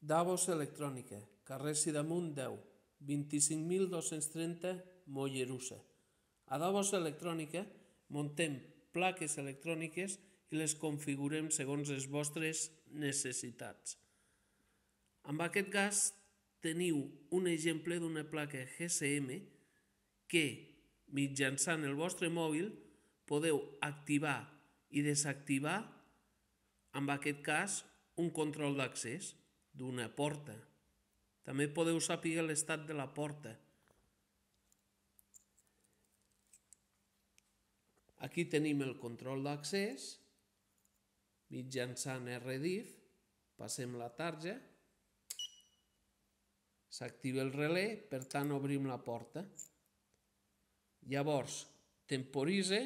Davos Electrònica, carrer Sidamon 10, 25.230 Mollerussa. A Davos Electrònica muntem plaques electròniques i les configurem segons les vostres necessitats. En aquest cas teniu un exemple d'una placa GSM que, mitjançant el vostre mòbil, podeu activar i desactivar, en aquest cas, un control d'accés d'una porta. També podeu saber l'estat de la porta. Aquí tenim el control d'accés. Mitjançant RDIF, passem la tarja, s'activa el relé, per tant obrim la porta. Llavors temporitza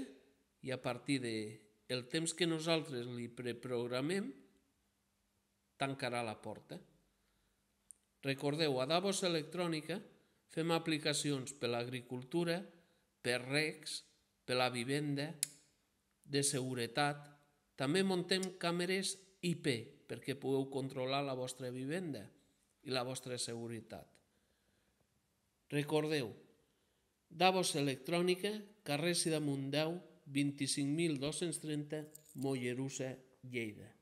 i a partir del temps que nosaltres li preprogramem, tancarà la porta. Recordeu, a Davos Electrònica fem aplicacions per a l'agricultura, per regs, per a la vivenda, de seguretat. També muntem càmeres IP perquè pugueu controlar la vostra vivenda i la vostra seguretat. Recordeu, Davos Electrònica, carrer Sidamon 10, 25.230, Mollerussa, Lleida.